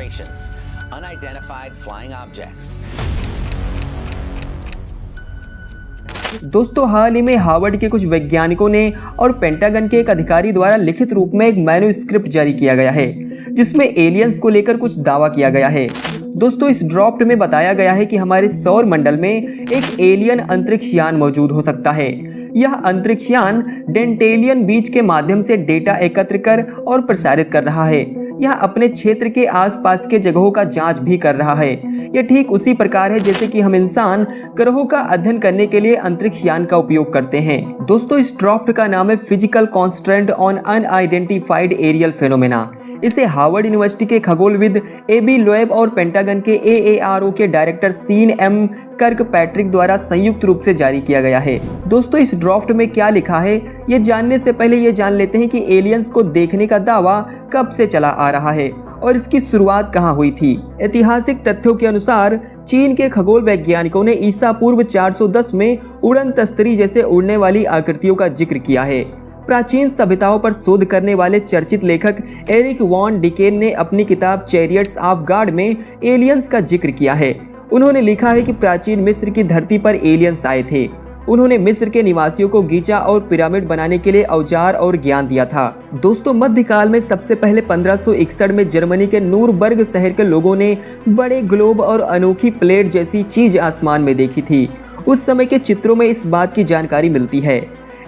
formations, unidentified flying objects. दोस्तों, हाल ही में Harvard के कुछ वैज्ञानिकों ने और पेंटागन के एक अधिकारी द्वारा लिखित रूप में एक मैन्युस्क्रिप्ट जारी किया गया है, जिसमें एलियंस को लेकर कुछ दावा किया गया है। दोस्तों, इस ड्राफ्ट में बताया गया है कि हमारे सौर मंडल में एक एलियन अंतरिक्ष यान मौजूद हो सकता है। यह अंतरिक्ष यान डेंटेलियन बीज के माध्यम से डेटा एकत्र कर और प्रसारित कर रहा है। यह अपने क्षेत्र के आसपास के जगहों का जांच भी कर रहा है। यह ठीक उसी प्रकार है जैसे कि हम इंसान ग्रहों का अध्ययन करने के लिए अंतरिक्ष यान का उपयोग करते हैं। दोस्तों, इस ड्राफ्ट का नाम है physical constraint on unidentified aerial phenomena. इसे हार्वर्ड यूनिवर्सिटी के खगोलविद एबी लोएब और पेंटागन के AARO के director Sean M Kirkpatrick द्वारा संयुक्त रूप से जारी किया गया है। दोस्तों, इस ड्राफ्ट में क्या लिखा है, ये जानने से पहले ये जान लेते हैं कि एलियंस को देखने का दावा कब से चला आ रहा है और इसकी शुरुआत कहाँ हुई थी। ऐतिहासिक तथ्यों के अनुसार चीन के खगोल वैज्ञानिकों ने ईसा पूर्व 410 में उड़न तस्तरी जैसे उड़ने वाली आकृतियों का जिक्र किया है। प्राचीन सभ्यताओं पर शोध करने वाले चर्चित लेखक एरिक वॉन डिकेन ने अपनी किताब चैरियट्स ऑफ गॉड में एलियंस का जिक्र किया है। उन्होंने लिखा है कि प्राचीन मिस्र की धरती पर एलियंस आए थे। उन्होंने मिस्र के निवासियों को गीचा और पिरामिड बनाने के लिए औजार और ज्ञान दिया था। दोस्तों, मध्यकाल में सबसे पहले 1561 में जर्मनी के नूरबर्ग शहर के लोगों ने बड़े ग्लोब और अनोखी प्लेट जैसी चीज आसमान में देखी थी। उस समय के चित्रों में इस बात की जानकारी मिलती है।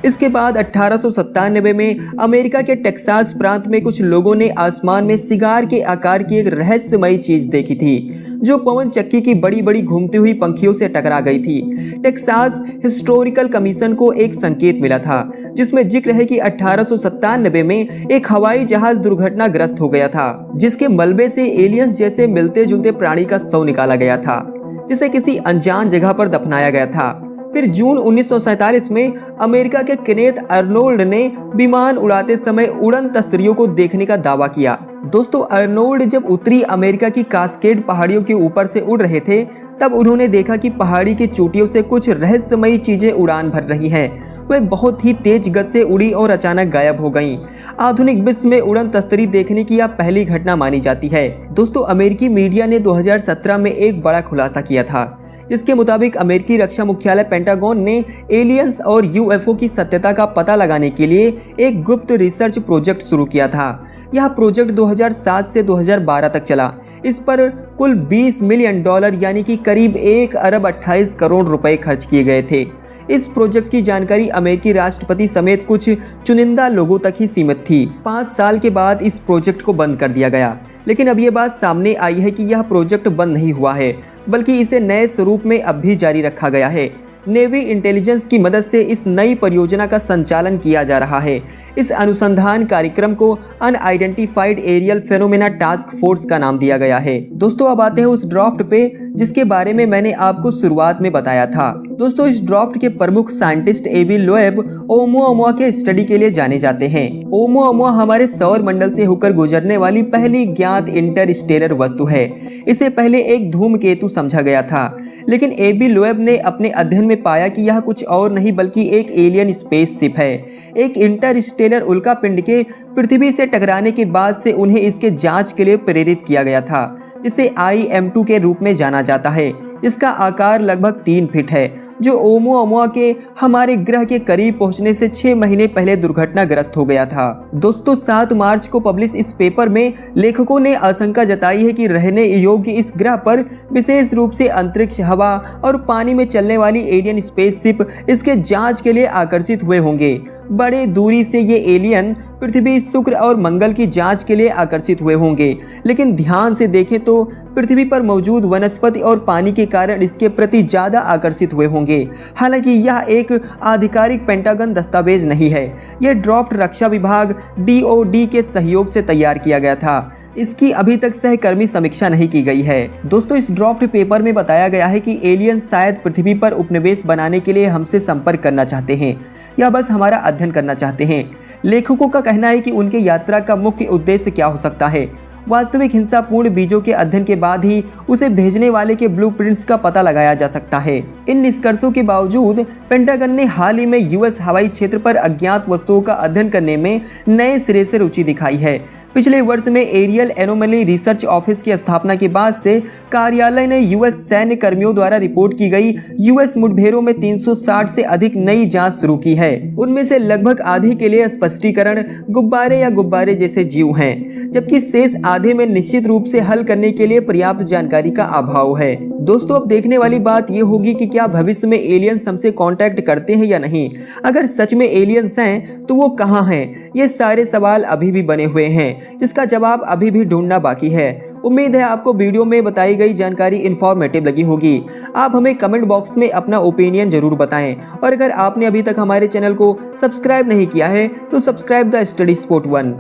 इसके बाद 1897 में अमेरिका के टेक्सास प्रांत में कुछ लोगों ने आसमान में सिगार के आकार की एक रहस्यमयी चीज देखी थी, जो पवन चक्की की बड़ी बड़ी घूमती हुई पंखियों से टकरा गई थी। टेक्सास हिस्टोरिकल कमीशन को एक संकेत मिला था, जिसमें जिक्र है कि 1897 में एक हवाई जहाज दुर्घटनाग्रस्त हो गया था, जिसके मलबे से एलियंस जैसे मिलते जुलते प्राणी का शव निकाला गया था, जिसे किसी अनजान जगह पर दफनाया गया था। फिर जून 1947 में अमेरिका के केनेथ अर्नोल्ड ने विमान उड़ाते समय उड़न तस्तरियों को देखने का दावा किया। दोस्तों, अर्नोल्ड जब उत्तरी अमेरिका की कास्केड पहाड़ियों के ऊपर से उड़ रहे थे, तब उन्होंने देखा कि पहाड़ी की चोटियों से कुछ रहस्यमयी चीजें उड़ान भर रही हैं। वह बहुत ही तेज गति से उड़ी और अचानक गायब हो गईं। आधुनिक विश्व में उड़न तस्तरी देखने की यह पहली घटना मानी जाती है। दोस्तों, अमेरिकी मीडिया ने 2017 में एक बड़ा खुलासा किया था, जिसके मुताबिक अमेरिकी रक्षा मुख्यालय पेंटागन ने एलियंस और UFO की सत्यता का पता लगाने के लिए एक गुप्त रिसर्च प्रोजेक्ट शुरू किया था। यह प्रोजेक्ट 2007 से 2012 तक चला। इस पर कुल $20 मिलियन यानी कि करीब 1 अरब 28 करोड़ रुपए खर्च किए गए थे। इस प्रोजेक्ट की जानकारी अमेरिकी राष्ट्रपति समेत कुछ चुनिंदा लोगों तक ही सीमित थी। 5 साल के बाद इस प्रोजेक्ट को बंद कर दिया गया, लेकिन अब ये बात सामने आई है कि यह प्रोजेक्ट बंद नहीं हुआ है, बल्कि इसे नए स्वरूप में अब भी जारी रखा गया है। नेवी इंटेलिजेंस की मदद से इस नई परियोजना का संचालन किया जा रहा है। इस अनुसंधान कार्यक्रम को unidentified aerial phenomena task force का नाम दिया गया है। दोस्तों, अब आते हैं उस ड्राफ्ट पे जिसके बारे में मैंने आपको शुरुआत में बताया था। दोस्तों, इस ड्राफ्ट के प्रमुख साइंटिस्ट एबी लोएब ओमुआमुआ के स्टडी के लिए जाने जाते हैं। ओमुआमुआ हमारे सौर मंडल से होकर गुजरने वाली पहली ज्ञात इंटरस्टेलर वस्तु है। इसे पहले एक धूमकेतु समझा गया था, लेकिन एबी लोएब ने अपने अध्ययन में पाया कि यह कुछ और नहीं बल्कि एक एलियन स्पेसशिप है। एक इंटरस्टेलर उल्कापिंड के पृथ्वी से टकराने के बाद से उन्हें इसके जांच के लिए प्रेरित किया गया था, जिसे IM-2 के रूप में जाना जाता है। इसका आकार लगभग 3 फीट है, जो ओमुआमुआ के हमारे ग्रह के करीब पहुंचने से 6 महीने पहले दुर्घटनाग्रस्त हो गया था। दोस्तों, 7 मार्च को पब्लिश इस पेपर में लेखकों ने आशंका जताई है कि रहने योग्य इस ग्रह पर विशेष रूप से अंतरिक्ष, हवा और पानी में चलने वाली एलियन स्पेसशिप इसके जांच के लिए आकर्षित हुए होंगे। बड़े दूरी से ये एलियन पृथ्वी, शुक्र और मंगल की जांच के लिए आकर्षित हुए होंगे, लेकिन ध्यान से देखें तो पृथ्वी पर मौजूद वनस्पति और पानी के कारण इसके प्रति ज्यादा आकर्षित हुए होंगे। हालांकि यह एक आधिकारिक पेंटागन दस्तावेज नहीं है। यह ड्राफ्ट रक्षा विभाग DOD के सहयोग से तैयार किया गया था। इसकी अभी तक सहकर्मी समीक्षा नहीं की गई है। दोस्तों, इस ड्राफ्ट पेपर में बताया गया है कि एलियंस शायद पृथ्वी पर उपनिवेश बनाने के लिए हमसे संपर्क करना चाहते हैं या बस हमारा अध्ययन करना चाहते हैं। लेखकों का कहना है कि उनके यात्रा का मुख्य उद्देश्य क्या हो सकता है। वास्तविक हिंसापूर्ण बीजों के अध्ययन के बाद ही उसे भेजने वाले के ब्लूप्रिंट्स का पता लगाया जा सकता है। इन निष्कर्षों के बावजूद पेंटागन ने हाल ही में US हवाई क्षेत्र पर अज्ञात वस्तुओं का अध्ययन करने में नए सिरे से रुचि दिखाई है। पिछले वर्ष में एरियल एनोमली रिसर्च ऑफिस की स्थापना के बाद से कार्यालय ने यूएस सैन्य कर्मियों द्वारा रिपोर्ट की गई यूएस मुठभेड़ों में 360 से अधिक नई जांच शुरू की है। उनमें से लगभग आधे के लिए स्पष्टीकरण गुब्बारे या गुब्बारे जैसे जीव हैं, जबकि शेष आधे में निश्चित रूप से हल करने के लिए पर्याप्त जानकारी का अभाव है। दोस्तों, अब देखने वाली बात यह होगी कि क्या भविष्य में एलियंस हमसे कांटेक्ट करते हैं या नहीं। अगर सच में एलियंस हैं तो वो कहाँ हैं? ये सारे सवाल अभी भी बने हुए हैं, जिसका जवाब अभी भी ढूंढना बाकी है। उम्मीद है आपको वीडियो में बताई गई जानकारी इंफॉर्मेटिव लगी होगी। आप हमें कमेंट बॉक्स में अपना ओपिनियन जरूर बताएं, और अगर आपने अभी तक हमारे चैनल को सब्सक्राइब नहीं किया है तो सब्सक्राइब द स्टडी स्पोर्ट 1।